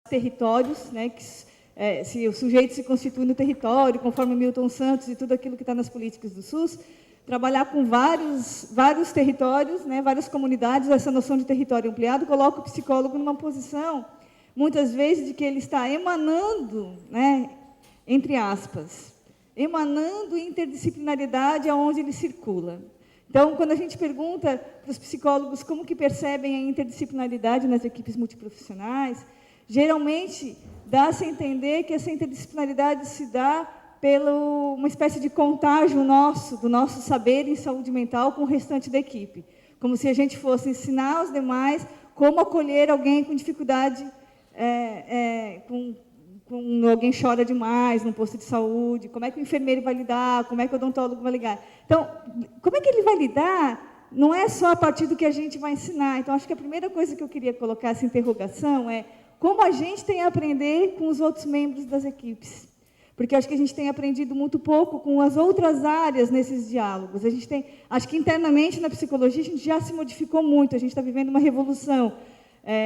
territórios, né, se o sujeito se constitui no território, conforme Milton Santos e tudo aquilo que está nas políticas do SUS, trabalhar com vários territórios, né, várias comunidades, essa noção de território ampliado, coloca o psicólogo numa posição, muitas vezes, de que ele está emanando, né, entre aspas, emanando interdisciplinaridade aonde ele circula. Então, quando a gente pergunta para os psicólogos como que percebem a interdisciplinaridade nas equipes multiprofissionais, geralmente dá-se a entender que essa interdisciplinaridade se dá pela uma espécie de contágio do nosso saber em saúde mental com o restante da equipe. Como se a gente fosse ensinar aos demais como acolher alguém com dificuldade, quando alguém chora demais no posto de saúde, como é que o enfermeiro vai lidar, como é que o odontólogo vai lidar. Então, como é que ele vai lidar? Não é só a partir do que a gente vai ensinar. Então, acho que a primeira coisa que eu queria colocar essa interrogação é como a gente tem a aprender com os outros membros das equipes. Porque acho que a gente tem aprendido muito pouco com as outras áreas nesses diálogos. Acho que internamente na psicologia a gente já se modificou muito, a gente está vivendo uma revolução.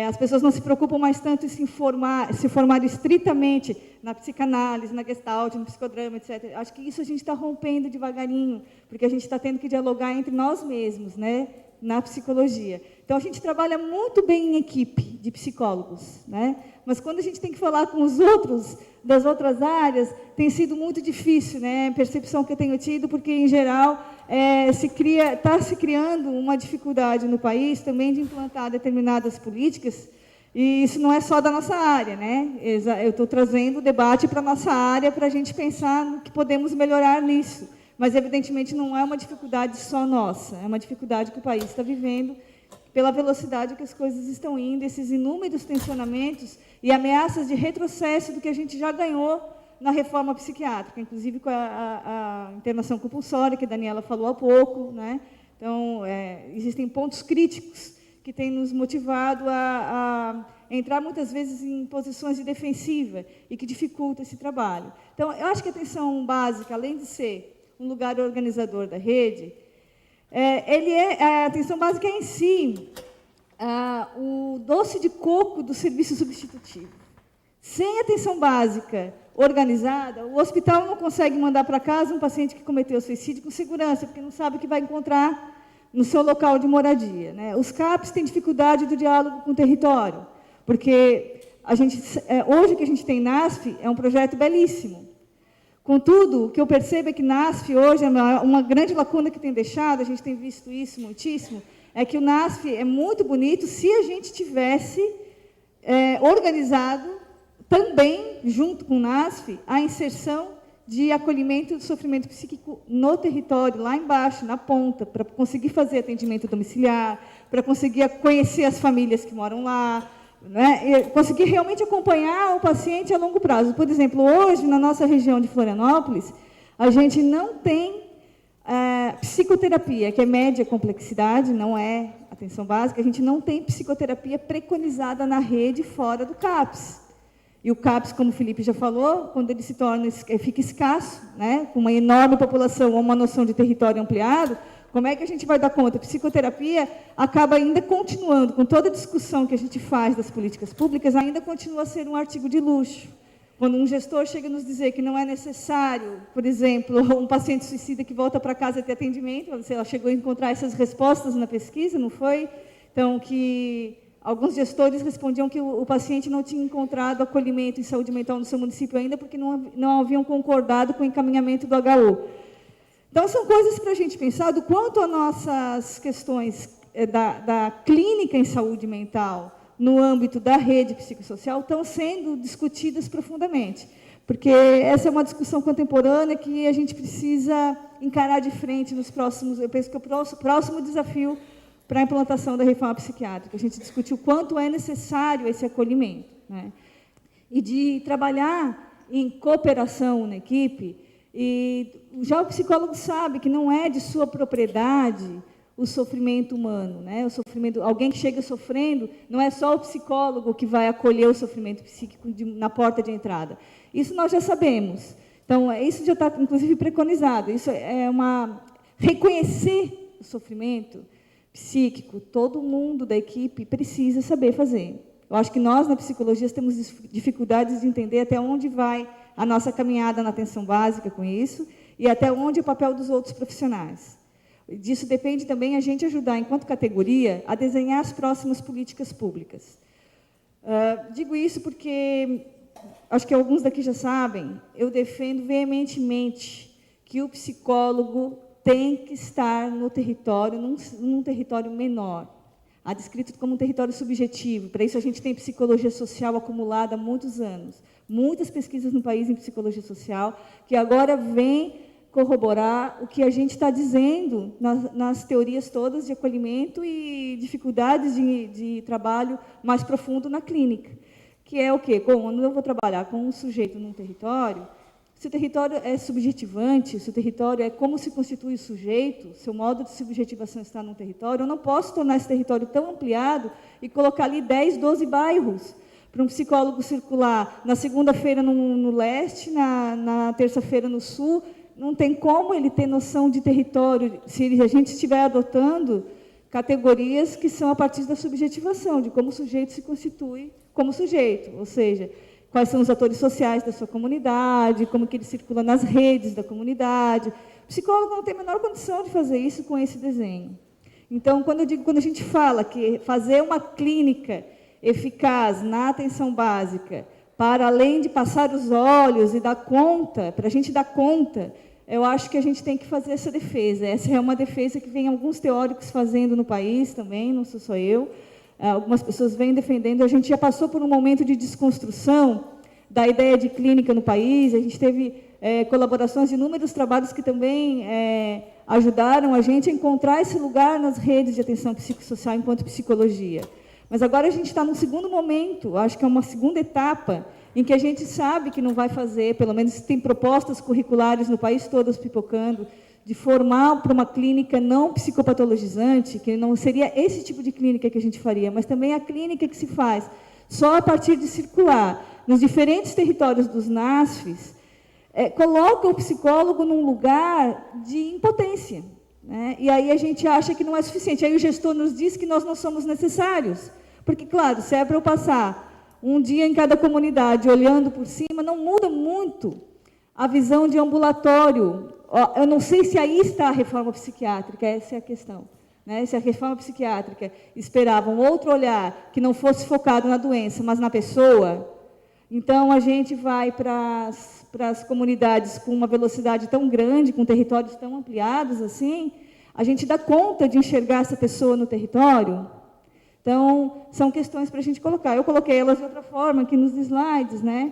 As pessoas não se preocupam mais tanto em se formar estritamente na psicanálise, na gestalt, no psicodrama, etc. Acho que isso a gente está rompendo devagarinho, porque a gente está tendo que dialogar entre nós mesmos, né, na psicologia. Então, a gente trabalha muito bem em equipe de psicólogos, né? Mas quando a gente tem que falar com os outros, das outras áreas, tem sido muito difícil, né? A percepção que eu tenho tido, porque, em geral, está se criando uma dificuldade no país também de implantar determinadas políticas, e isso não é só da nossa área, né? Eu estou trazendo o debate para a nossa área, para a gente pensar no que podemos melhorar nisso. Mas, evidentemente, não é uma dificuldade só nossa, é uma dificuldade que o país está vivendo, pela velocidade que as coisas estão indo, esses inúmeros tensionamentos e ameaças de retrocesso do que a gente já ganhou na reforma psiquiátrica, inclusive com a internação compulsória, que a Daniela falou há pouco, né? Então, existem pontos críticos que têm nos motivado a entrar, muitas vezes, em posições de defensiva e que dificultam esse trabalho. Então, eu acho que a atenção básica, além de ser um lugar organizador da rede, a atenção básica é, em si, o doce de coco do serviço substitutivo. Sem atenção básica organizada, o hospital não consegue mandar para casa um paciente que cometeu suicídio com segurança, porque não sabe o que vai encontrar no seu local de moradia, né? Os CAPs têm dificuldade do diálogo com o território, porque hoje o que a gente tem NASF é um projeto belíssimo. Contudo, o que eu percebo é que NASF hoje é uma grande lacuna que tem deixado, a gente tem visto isso muitíssimo, é que o NASF é muito bonito se a gente tivesse organizado também, junto com o NASF, a inserção de acolhimento do sofrimento psíquico no território, lá embaixo, na ponta, para conseguir fazer atendimento domiciliar, para conseguir conhecer as famílias que moram lá, né, conseguir realmente acompanhar o paciente a longo prazo. Por exemplo, hoje, na nossa região de Florianópolis, a gente não tem psicoterapia, que é média complexidade, não é atenção básica, a gente não tem psicoterapia preconizada na rede fora do CAPS. E o CAPS, como o Felipe já falou, quando ele fica escasso, né, com uma enorme população ou uma noção de território ampliado, como é que a gente vai dar conta? A psicoterapia acaba ainda continuando, com toda a discussão que a gente faz das políticas públicas, ainda continua a ser um artigo de luxo. Quando um gestor chega a nos dizer que não é necessário, por exemplo, um paciente suicida que volta para casa ter atendimento, ela chegou a encontrar essas respostas na pesquisa, não foi? Então, que alguns gestores respondiam que o paciente não tinha encontrado acolhimento em saúde mental no seu município ainda, porque não haviam concordado com o encaminhamento do HU. Então, são coisas para a gente pensar do quanto as nossas questões da clínica em saúde mental, no âmbito da rede psicossocial, estão sendo discutidas profundamente. Porque essa é uma discussão contemporânea que a gente precisa encarar de frente nos próximos... Eu penso que o próximo desafio para a implantação da reforma psiquiátrica, a gente discutir o quanto é necessário esse acolhimento, né? E de trabalhar em cooperação na equipe. E já o psicólogo sabe que não é de sua propriedade o sofrimento humano, né? O sofrimento, alguém que chega sofrendo, não é só o psicólogo que vai acolher o sofrimento psíquico na porta de entrada. Isso nós já sabemos. Então, isso já está, inclusive, preconizado. Isso é reconhecer o sofrimento psíquico, todo mundo da equipe precisa saber fazer. Eu acho que nós, na psicologia, temos dificuldades de entender até onde vai a nossa caminhada na atenção básica com isso e até onde é o papel dos outros profissionais. Disso depende também a gente ajudar, enquanto categoria, a desenhar as próximas políticas públicas. Digo isso porque, acho que alguns daqui já sabem, eu defendo veementemente que o psicólogo tem que estar no território, num território menor. Há descrito como um território subjetivo. Para isso, a gente tem psicologia social acumulada há muitos anos. Muitas pesquisas no país em psicologia social, que agora vêm corroborar o que a gente está dizendo nas teorias todas de acolhimento e dificuldades de trabalho mais profundo na clínica. Que é o quê? Quando eu vou trabalhar com um sujeito num território, se o território é subjetivante, se o território é como se constitui o sujeito, seu modo de subjetivação está num território, eu não posso tornar esse território tão ampliado e colocar ali 10, 12 bairros para um psicólogo circular na segunda-feira no leste, na terça-feira no sul. Não tem como ele ter noção de território se a gente estiver adotando categorias que são a partir da subjetivação, de como o sujeito se constitui como sujeito, ou seja, quais são os atores sociais da sua comunidade, como que ele circula nas redes da comunidade. O psicólogo não tem a menor condição de fazer isso com esse desenho. Então, quando a gente fala que fazer uma clínica eficaz na atenção básica, para além de passar os olhos e dar conta, para a gente dar conta, eu acho que a gente tem que fazer essa defesa. Essa é uma defesa que vem alguns teóricos fazendo no país também, não sou só eu. Algumas pessoas vêm defendendo. A gente já passou por um momento de desconstrução da ideia de clínica no país. A gente teve colaborações de inúmeros trabalhos que também ajudaram a gente a encontrar esse lugar nas redes de atenção psicossocial enquanto psicologia. Mas agora a gente está num segundo momento, acho que é uma segunda etapa, em que a gente sabe que não vai fazer, pelo menos tem propostas curriculares no país todas pipocando, de formar para uma clínica não psicopatologizante, que não seria esse tipo de clínica que a gente faria, mas também a clínica que se faz só a partir de circular nos diferentes territórios dos NASFs, coloca o psicólogo num lugar de impotência, né? E aí a gente acha que não é suficiente. Aí o gestor nos diz que nós não somos necessários. Porque, claro, se é para eu passar um dia em cada comunidade olhando por cima, não muda muito a visão de ambulatório. Eu não sei se aí está a reforma psiquiátrica, essa é a questão, né? Se a reforma psiquiátrica esperava um outro olhar que não fosse focado na doença, mas na pessoa, então a gente vai para as comunidades com uma velocidade tão grande, com territórios tão ampliados assim, a gente dá conta de enxergar essa pessoa no território? Então, são questões para a gente colocar. Eu coloquei elas de outra forma aqui nos slides, né?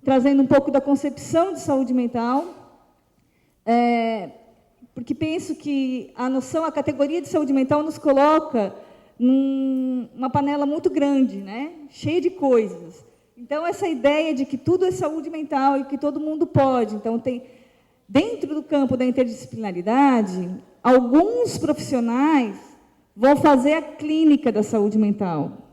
Trazendo um pouco da concepção de saúde mental, porque penso que a categoria de saúde mental nos coloca numa panela muito grande, né? Cheia de coisas. Então, essa ideia de que tudo é saúde mental e que todo mundo pode. Então, tem, dentro do campo da interdisciplinaridade, alguns profissionais vão fazer a clínica da saúde mental,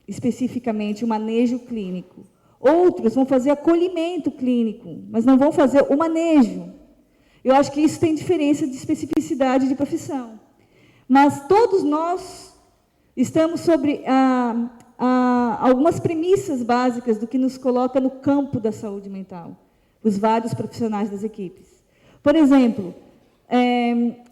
especificamente o manejo clínico. Outros vão fazer acolhimento clínico, mas não vão fazer o manejo. Eu acho que isso tem diferença de especificidade de profissão. Mas todos nós estamos sobre algumas premissas básicas do que nos coloca no campo da saúde mental, os vários profissionais das equipes. Por exemplo,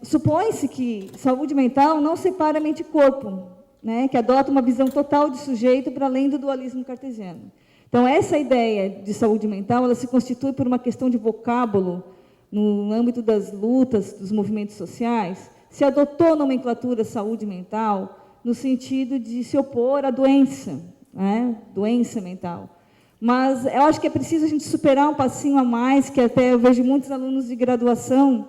supõe-se que saúde mental não separa mente e corpo, né, que adota uma visão total de sujeito para além do dualismo cartesiano. Então, essa ideia de saúde mental, ela se constitui por uma questão de vocábulo no âmbito das lutas, dos movimentos sociais. Se adotou nomenclatura saúde mental no sentido de se opor à doença, né, doença mental. Mas eu acho que é preciso a gente superar um passinho a mais, que até eu vejo muitos alunos de graduação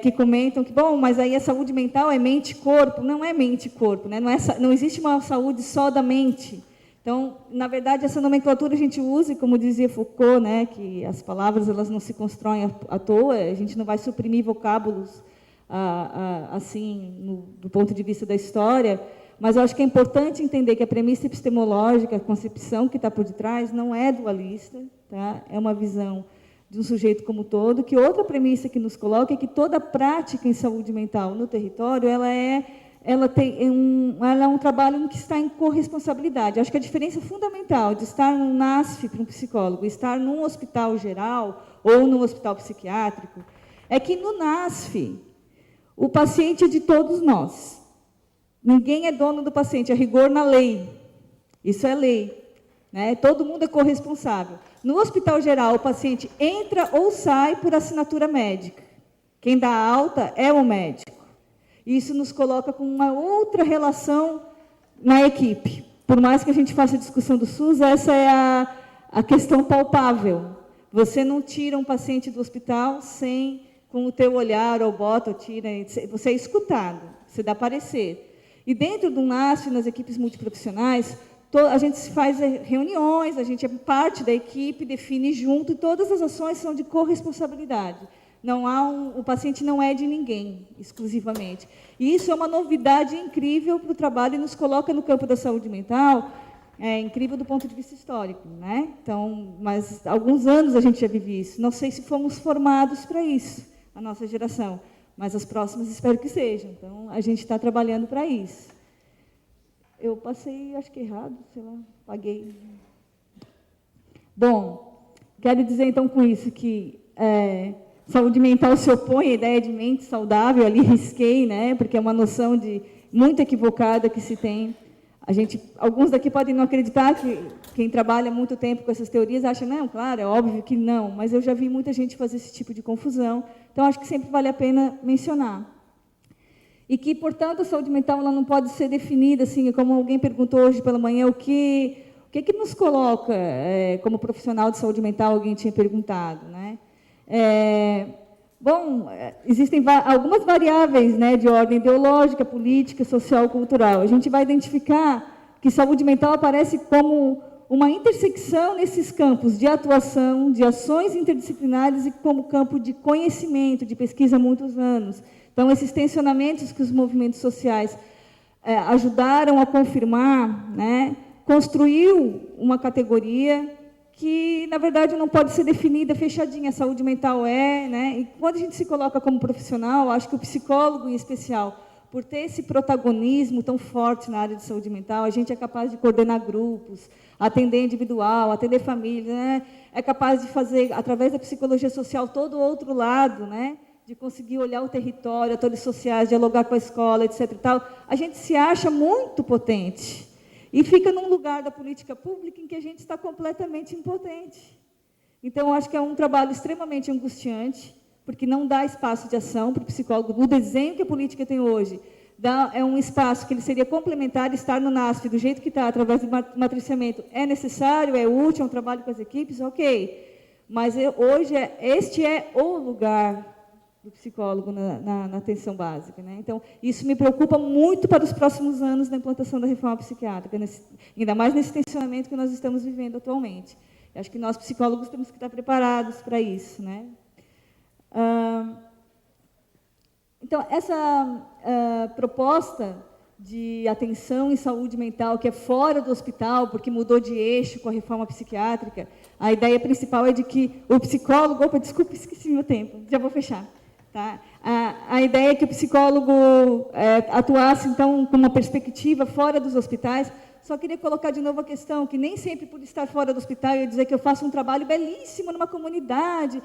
que comentam que, bom, mas aí a saúde mental é mente e corpo. Não é mente e corpo, né? Não existe uma saúde só da mente. Então, na verdade, essa nomenclatura a gente usa, e como dizia Foucault, né, que as palavras elas não se constroem à toa, a gente não vai suprimir vocábulos assim, do ponto de vista da história, mas eu acho que é importante entender que a premissa epistemológica, a concepção que está por detrás, não é dualista, tá? É uma visão de um sujeito como todo, que outra premissa que nos coloca é que toda prática em saúde mental no território, ela é ela é um trabalho que está em corresponsabilidade. Acho que a diferença fundamental de estar no NASF para um psicólogo e estar num hospital geral ou num hospital psiquiátrico é que no NASF o paciente é de todos nós. Ninguém é dono do paciente, a rigor na lei. Isso é lei. Né? Todo mundo é corresponsável. No hospital geral, o paciente entra ou sai por assinatura médica. Quem dá alta é o médico. Isso nos coloca com uma outra relação na equipe. Por mais que a gente faça a discussão do SUS, essa é a questão palpável. Você não tira um paciente do hospital sem, com o teu olhar, ou bota, ou tira, você é escutado, você dá parecer. E dentro do NASF, nas equipes multiprofissionais, a gente faz reuniões, a gente é parte da equipe, define junto, e todas as ações são de corresponsabilidade. Não há o paciente não é de ninguém, exclusivamente. E isso é uma novidade incrível para o trabalho e nos coloca no campo da saúde mental, incrível do ponto de vista histórico. Né? Então, mas há alguns anos a gente já vive isso. Não sei se fomos formados para isso, a nossa geração, mas as próximas espero que sejam. Então, a gente está trabalhando para isso. Eu passei, acho que errado, sei lá, paguei. Bom, quero dizer, então, com isso, que saúde mental se opõe à ideia de mente saudável, ali risquei, né, porque é uma noção muito equivocada que se tem. Alguns daqui podem não acreditar, que quem trabalha muito tempo com essas teorias acha, não, claro, é óbvio que não, mas eu já vi muita gente fazer esse tipo de confusão, então acho que sempre vale a pena mencionar. E que, portanto, a saúde mental ela não pode ser definida, assim, como alguém perguntou hoje pela manhã, o que nos coloca como profissional de saúde mental, alguém tinha perguntado, né? Bom, existem algumas variáveis, né, de ordem ideológica, política, social, cultural. A gente vai identificar que saúde mental aparece como uma intersecção nesses campos de atuação, de ações interdisciplinares e como campo de conhecimento, de pesquisa há muitos anos. Então, esses tensionamentos que os movimentos sociais ajudaram a confirmar, né, construiu uma categoria que, na verdade, não pode ser definida fechadinha. A saúde mental né, e quando a gente se coloca como profissional, acho que o psicólogo, em especial, por ter esse protagonismo tão forte na área de saúde mental, a gente é capaz de coordenar grupos, atender individual, atender família, né, é capaz de fazer, através da psicologia social, todo o outro lado, né, de conseguir olhar o território, atores sociais, dialogar com a escola, etc. E tal, a gente se acha muito potente e fica num lugar da política pública em que a gente está completamente impotente. Então, eu acho que é um trabalho extremamente angustiante, porque não dá espaço de ação para o psicólogo. O desenho que a política tem hoje é um espaço que ele seria complementar, estar no NASF do jeito que está, através do matriciamento, é necessário, é útil, é um trabalho com as equipes, ok. Mas hoje, este é o lugar do psicólogo na atenção básica. Né? Então, isso me preocupa muito para os próximos anos da implantação da reforma psiquiátrica, ainda mais nesse tensionamento que nós estamos vivendo atualmente. Eu acho que nós, psicólogos, temos que estar preparados para isso. Né? Então, essa proposta de atenção em saúde mental, que é fora do hospital, porque mudou de eixo com a reforma psiquiátrica, a ideia principal é de que o psicólogo... Opa, desculpa, esqueci meu tempo, já vou fechar. Tá? A ideia é que o psicólogo atuasse, então, com uma perspectiva fora dos hospitais. Só queria colocar de novo a questão, que nem sempre por estar fora do hospital, eu ia dizer que eu faço um trabalho belíssimo numa comunidade,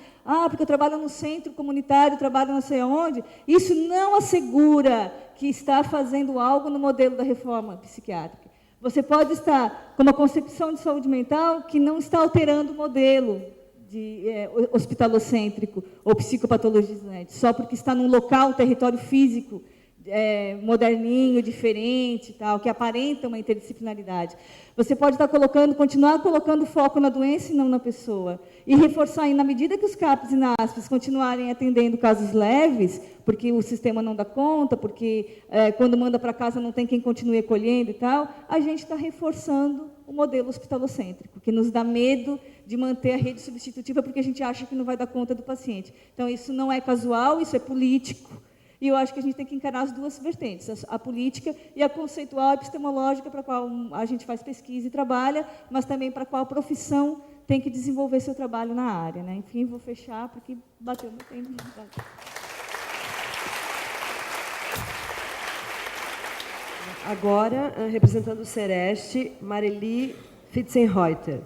porque eu trabalho no centro comunitário, trabalho não sei aonde. Isso não assegura que está fazendo algo no modelo da reforma psiquiátrica. Você pode estar com uma concepção de saúde mental que não está alterando o modelo hospitalocêntrico ou psicopatologizante, só porque está num local, um território físico moderninho, diferente, tal, que aparenta uma interdisciplinaridade. Você pode estar continuar colocando foco na doença e não na pessoa. E reforçar, na medida que os CAPs e NASPs continuarem atendendo casos leves, porque o sistema não dá conta, porque quando manda para casa não tem quem continue acolhendo e tal, a gente está reforçando o modelo hospitalocêntrico, que nos dá medo de manter a rede substitutiva, porque a gente acha que não vai dar conta do paciente. Então, isso não é casual, isso é político. E eu acho que a gente tem que encarar as duas vertentes, a política e a conceitual epistemológica, para a qual a gente faz pesquisa e trabalha, mas também para a qual a profissão tem que desenvolver seu trabalho na área. Né? Enfim, vou fechar, porque bateu meu tempo. Agora, representando o Sereste, Mareli Fitzenreuter.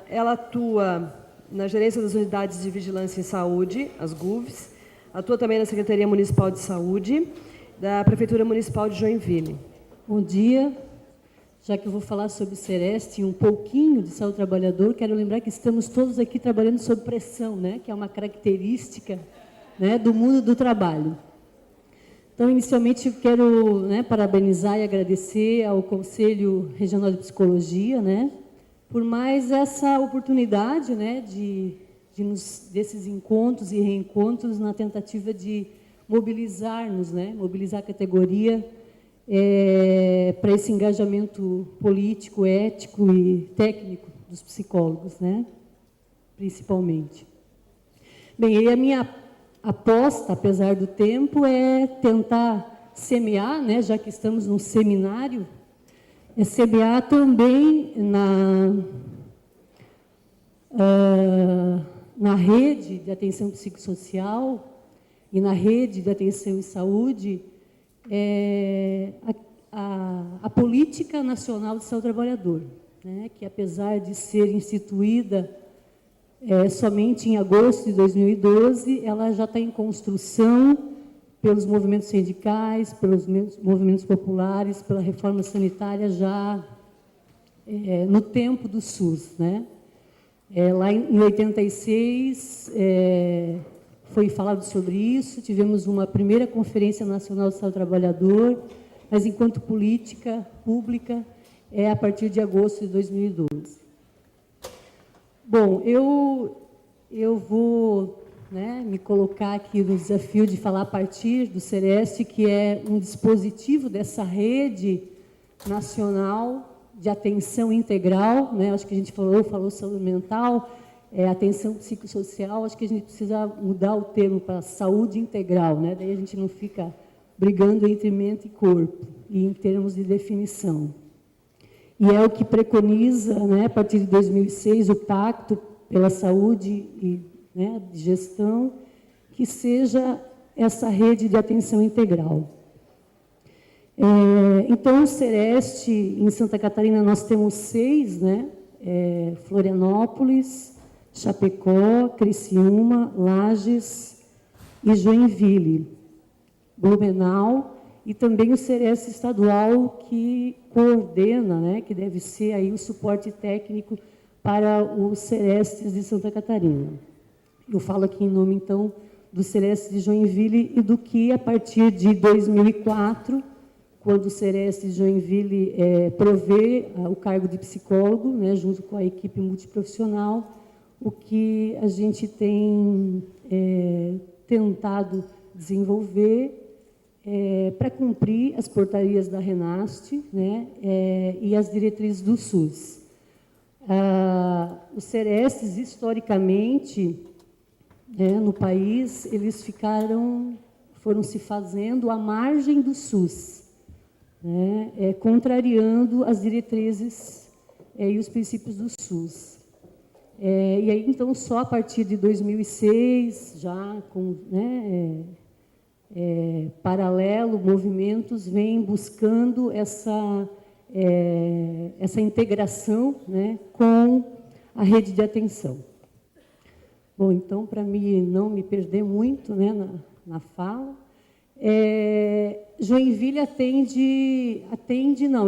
Ela atua na gerência das unidades de vigilância em saúde, as GUVs, atua também na Secretaria Municipal de Saúde, da Prefeitura Municipal de Joinville. Bom dia. Já que eu vou falar sobre o Sereste e um pouquinho de saúde do trabalhador, quero lembrar que estamos todos aqui trabalhando sob pressão, né, que é uma característica, né, do mundo do trabalho. Então, inicialmente, eu quero, né, parabenizar e agradecer ao Conselho Regional de Psicologia, né, por mais essa oportunidade, né, desses encontros e reencontros na tentativa de mobilizar-nos, né, mobilizar a categoria para esse engajamento político, ético e técnico dos psicólogos, né, principalmente. Bem, e a minha aposta, apesar do tempo, é tentar semear, né, já que estamos num seminário, é semear também na rede de atenção psicossocial e na rede de atenção em saúde a Política Nacional de Saúde do Trabalhador, né, que, apesar de ser instituída somente em agosto de 2012, ela já está em construção pelos movimentos sindicais, pelos movimentos populares, pela reforma sanitária já no tempo do SUS, né? Lá em 86 foi falado sobre isso, tivemos uma primeira Conferência Nacional de Saúde do Trabalhador, mas enquanto política pública a partir de agosto de 2012. Bom, eu vou, né, me colocar aqui no desafio de falar a partir do Sereste, que é um dispositivo dessa rede nacional de atenção integral, né? Acho que a gente falou saúde mental, atenção psicossocial, acho que a gente precisa mudar o termo para saúde integral, né? Daí a gente não fica brigando entre mente e corpo, e em termos de definição. E é o que preconiza, né, a partir de 2006, o Pacto pela Saúde e, né, de Gestão, que seja essa rede de atenção integral. Então, o Sereste, em Santa Catarina, nós temos 6, né, Florianópolis, Chapecó, Criciúma, Lages e Joinville, Blumenau, e também o Sereste estadual, que coordena, né, que deve ser aí o suporte técnico para os Serestes de Santa Catarina. Eu falo aqui em nome, então, do Sereste de Joinville e do que, a partir de 2004, quando o Sereste de Joinville provê o cargo de psicólogo, né, junto com a equipe multiprofissional, o que a gente tem tentado desenvolver para cumprir as portarias da Renast, né, e as diretrizes do SUS. Os Serestes, historicamente, no país, eles foram se fazendo à margem do SUS, né, contrariando as diretrizes e os princípios do SUS. E aí, então, só a partir de 2006, já com, né, paralelo, movimentos vêm buscando essa integração, né, com a rede de atenção. Bom, então, para não me perder muito, né, na fala, Joinville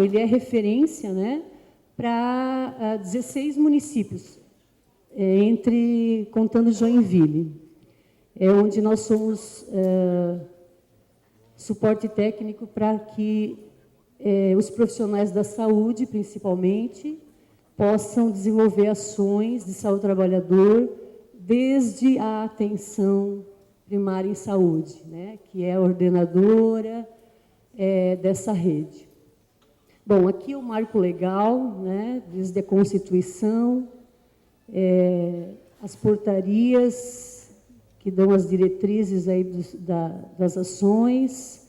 ele é referência, né, para 16 municípios, contando Joinville, onde nós somos suporte técnico para que os profissionais da saúde, principalmente, possam desenvolver ações de saúde do trabalhador desde a atenção primária em saúde, né, que é a ordenadora dessa rede. Bom, aqui é o marco legal, né, desde a Constituição, as portarias que dão as diretrizes aí das ações,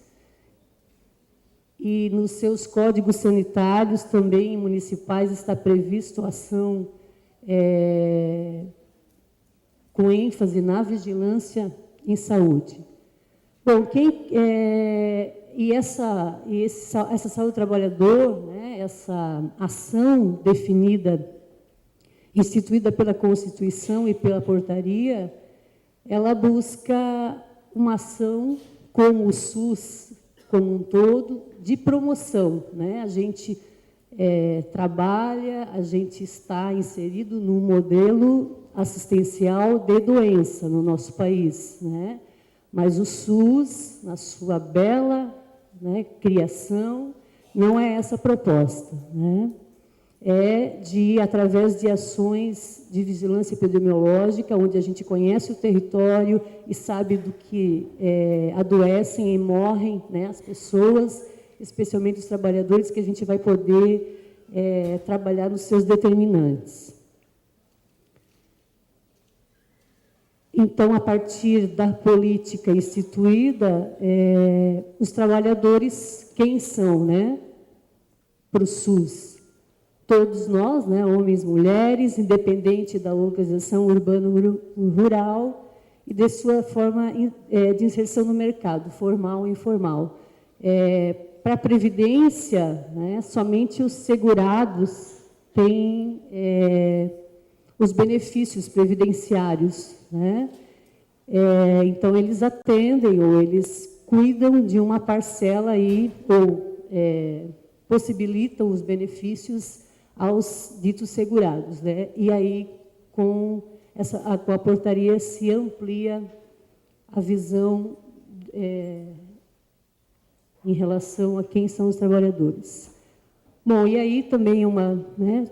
e nos seus códigos sanitários também municipais está previsto ação com ênfase na vigilância em saúde. Bom, essa saúde do trabalhador, né, essa ação definida, instituída pela Constituição e pela portaria, ela busca uma ação como o SUS como um todo, de promoção, né? A gente trabalha, a gente está inserido num modelo assistencial de doença no nosso país, né? Mas o SUS, na sua bela, né, criação, não é essa a proposta, né? É através de ações de vigilância epidemiológica, onde a gente conhece o território e sabe do que adoecem e morrem, né, as pessoas, especialmente os trabalhadores, que a gente vai poder trabalhar nos seus determinantes. Então, a partir da política instituída, os trabalhadores, quem são, né, para o SUS? Todos nós, né, homens e mulheres, independente da localização urbano-rural e de sua forma de inserção no mercado, formal ou informal. Para a Previdência, né, somente os segurados têm os benefícios previdenciários, né? Então, eles atendem ou eles cuidam de uma parcela aí, ou possibilitam os benefícios aos ditos segurados, né? E aí, com a portaria, se amplia a visão em relação a quem são os trabalhadores. Bom, e aí também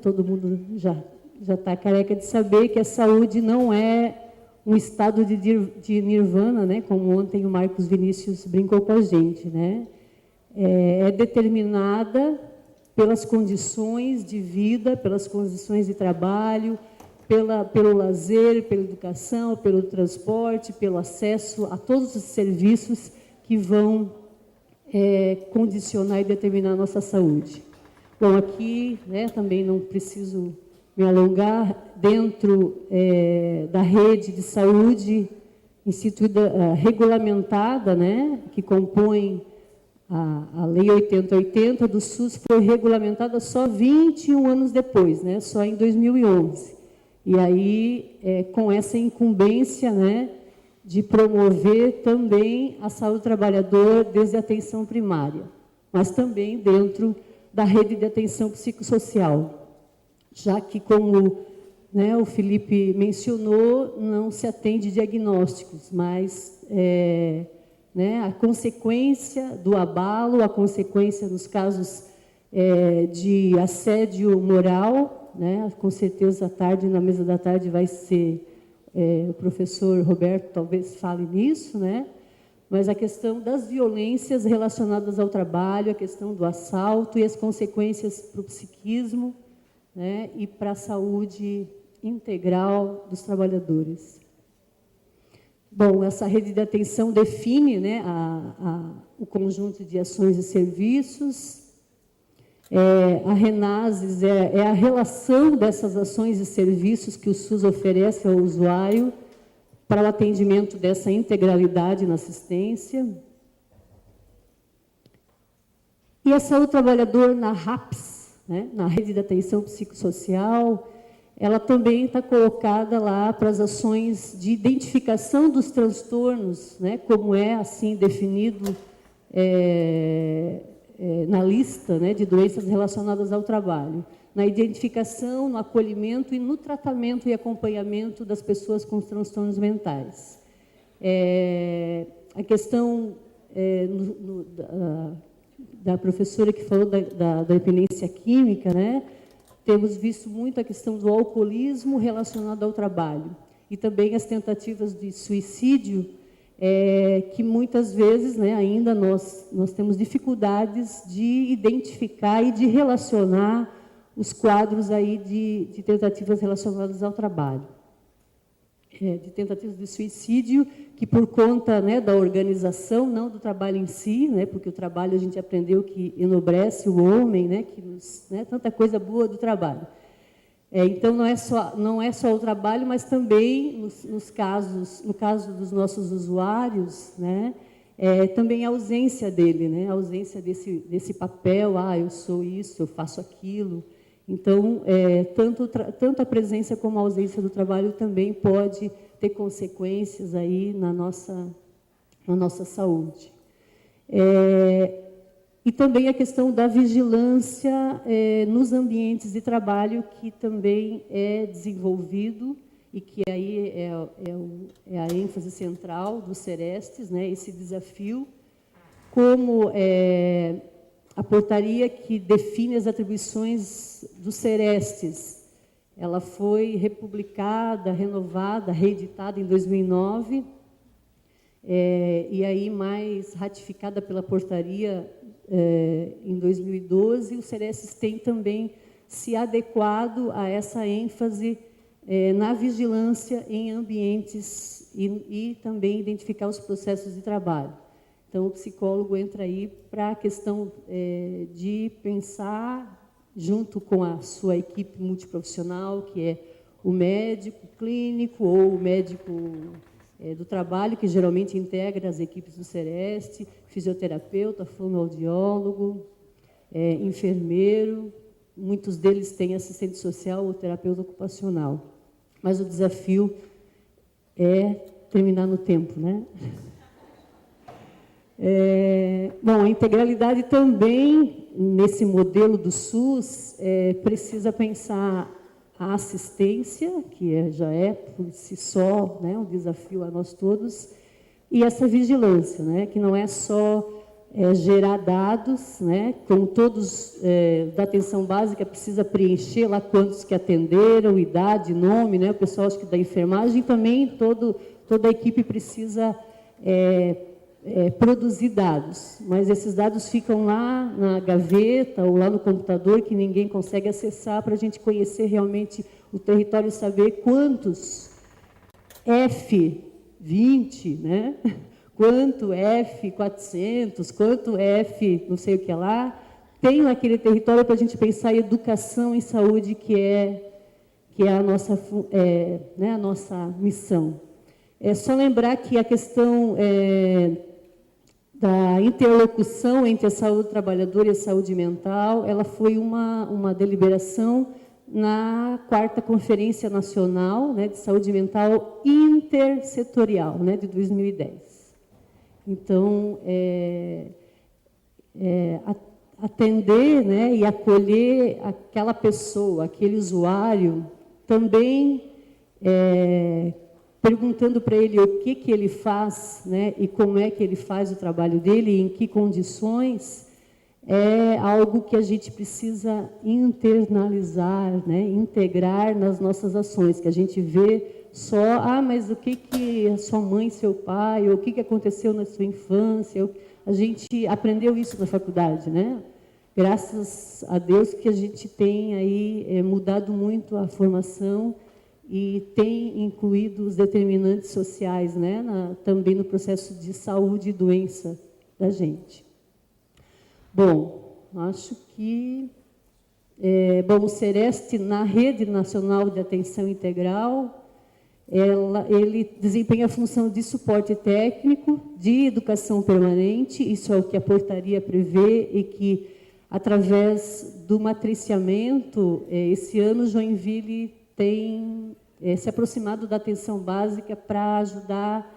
todo mundo já está careca de saber que a saúde não é um estado de nirvana, né? Como ontem o Marcos Vinícius brincou com a gente, né? É determinada pelas condições de vida, pelas condições de trabalho, pelo lazer, pela educação, pelo transporte, pelo acesso a todos os serviços que vão condicionar e determinar a nossa saúde. Bom, aqui, né, também não preciso me alongar, dentro da rede de saúde instituída, regulamentada, né, que compõe a Lei 8080 do SUS, foi regulamentada só 21 anos depois, né, só em 2011. E aí, com essa incumbência, né, de promover também a saúde do trabalhador desde a atenção primária, mas também dentro da rede de atenção psicossocial, já que, como, né, o Felipe mencionou, não se atende diagnósticos, mas né, a consequência do abalo, a consequência nos casos de assédio moral, né, com certeza à tarde, na mesa da tarde, vai ser o professor Roberto talvez fale nisso, né? Mas a questão das violências relacionadas ao trabalho, a questão do assalto e as consequências para o psiquismo, né, e para a saúde integral dos trabalhadores. Bom, essa rede de atenção define, né, o conjunto de ações e serviços. A RENASES é a relação dessas ações e serviços que o SUS oferece ao usuário para o atendimento dessa integralidade na assistência. E a saúde do trabalhador na RAPS, né, na Rede de Atenção Psicossocial, ela também está colocada lá para as ações de identificação dos transtornos, né, como é assim definido na lista, né, de doenças relacionadas ao trabalho, na identificação, no acolhimento e no tratamento e acompanhamento das pessoas com transtornos mentais. A questão da professora que falou da dependência química, né, temos visto muito a questão do alcoolismo relacionado ao trabalho e também as tentativas de suicídio, que muitas vezes, né, ainda nós temos dificuldades de identificar e de relacionar os quadros aí de tentativas relacionadas ao trabalho. De tentativas de suicídio, que por conta, né, da organização, não do trabalho em si, né, porque o trabalho a gente aprendeu que enobrece o homem, né, que né, tanta coisa boa do trabalho. Então, não é só o trabalho, mas também, no caso dos nossos usuários, né, também a ausência dele, né? A ausência desse papel, eu sou isso, eu faço aquilo. Então, tanto a presença como a ausência do trabalho também pode ter consequências aí na nossa saúde. E também a questão da vigilância nos ambientes de trabalho, que também é desenvolvido e que aí é a ênfase central do Serestes, né, esse desafio, como a portaria que define as atribuições do Serestes. Ela foi republicada, renovada, reeditada em 2009, e aí mais ratificada pela portaria em 2012. O Serestes tem também se adequado a essa ênfase na vigilância em ambientes e também identificar os processos de trabalho. Então, o psicólogo entra aí para a questão de pensar, junto com a sua equipe multiprofissional, que é o médico clínico ou o médico do trabalho, que geralmente integra as equipes do Sereste, fisioterapeuta, fonoaudiólogo, enfermeiro, muitos deles têm assistente social ou terapeuta ocupacional. Mas o desafio é terminar no tempo, né? Bom, a integralidade também, nesse modelo do SUS, precisa pensar a assistência, que já é, por si só, né, um desafio a nós todos, e essa vigilância, né, que não é só gerar dados, né, como todos da atenção básica precisa preencher lá quantos que atenderam, idade, nome, né, o pessoal acho que da enfermagem também, toda a equipe precisa produzir dados, mas esses dados ficam lá na gaveta ou lá no computador que ninguém consegue acessar para a gente conhecer realmente o território e saber quantos F20, né? Quanto F400, quanto F não sei o que lá, tem naquele território para a gente pensar em educação em saúde, que é a nossa missão. É só lembrar que a questão da interlocução entre a saúde trabalhadora e a saúde mental, ela foi uma deliberação na 4ª Conferência Nacional, né, de Saúde Mental Intersetorial, né, de 2010. Então, atender, né, e acolher aquela pessoa, aquele usuário, também perguntando para ele o que ele faz, né, e como é que ele faz o trabalho dele, e em que condições, é algo que a gente precisa internalizar, né, integrar nas nossas ações, que a gente vê só, mas o que a sua mãe, seu pai, ou o que aconteceu na sua infância, a gente aprendeu isso na faculdade, né? Graças a Deus que a gente tem aí mudado muito a formação e tem incluído os determinantes sociais, né, também no processo de saúde e doença da gente. Bom, acho que o Sereste, na Rede Nacional de Atenção Integral, ele desempenha a função de suporte técnico, de educação permanente, isso é o que a portaria prevê, e que, através do matriciamento, esse ano Joinville tem se aproximado da atenção básica para ajudar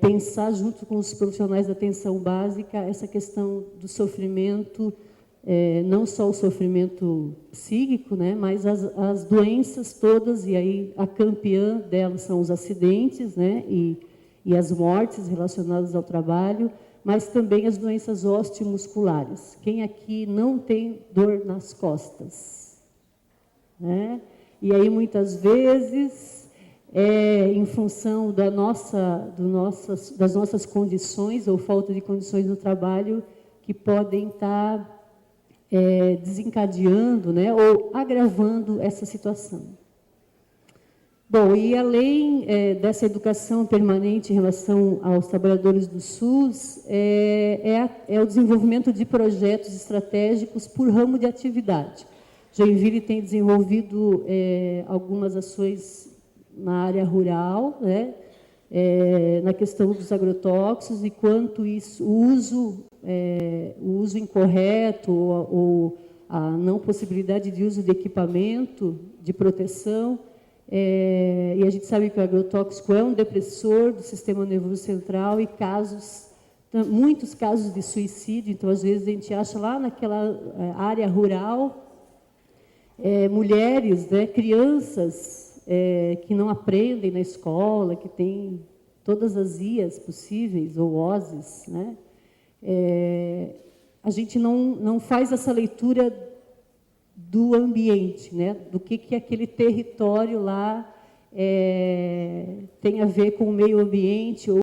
pensar junto com os profissionais da atenção básica essa questão do sofrimento, não só o sofrimento psíquico, né, mas as doenças todas, e aí a campeã delas são os acidentes, né, e as mortes relacionadas ao trabalho, mas também as doenças osteomusculares. Quem aqui não tem dor nas costas? Né? E aí, muitas vezes, em função das nossas condições ou falta de condições no trabalho, que podem estar desencadeando, né, ou agravando essa situação. Bom, e além dessa educação permanente em relação aos trabalhadores do SUS, é o desenvolvimento de projetos estratégicos por ramo de atividade. Joinville tem desenvolvido algumas ações na área rural, né, na questão dos agrotóxicos e quanto isso, o uso incorreto ou a não possibilidade de uso de equipamento de proteção. E a gente sabe que o agrotóxico é um depressor do sistema nervoso central e muitos casos de suicídio. Então, às vezes, a gente acha lá naquela área rural mulheres, né, crianças que não aprendem na escola, que têm todas as IAs possíveis, ou OSES, né? A gente não faz essa leitura do ambiente, né? Do que aquele território lá tem a ver com o meio ambiente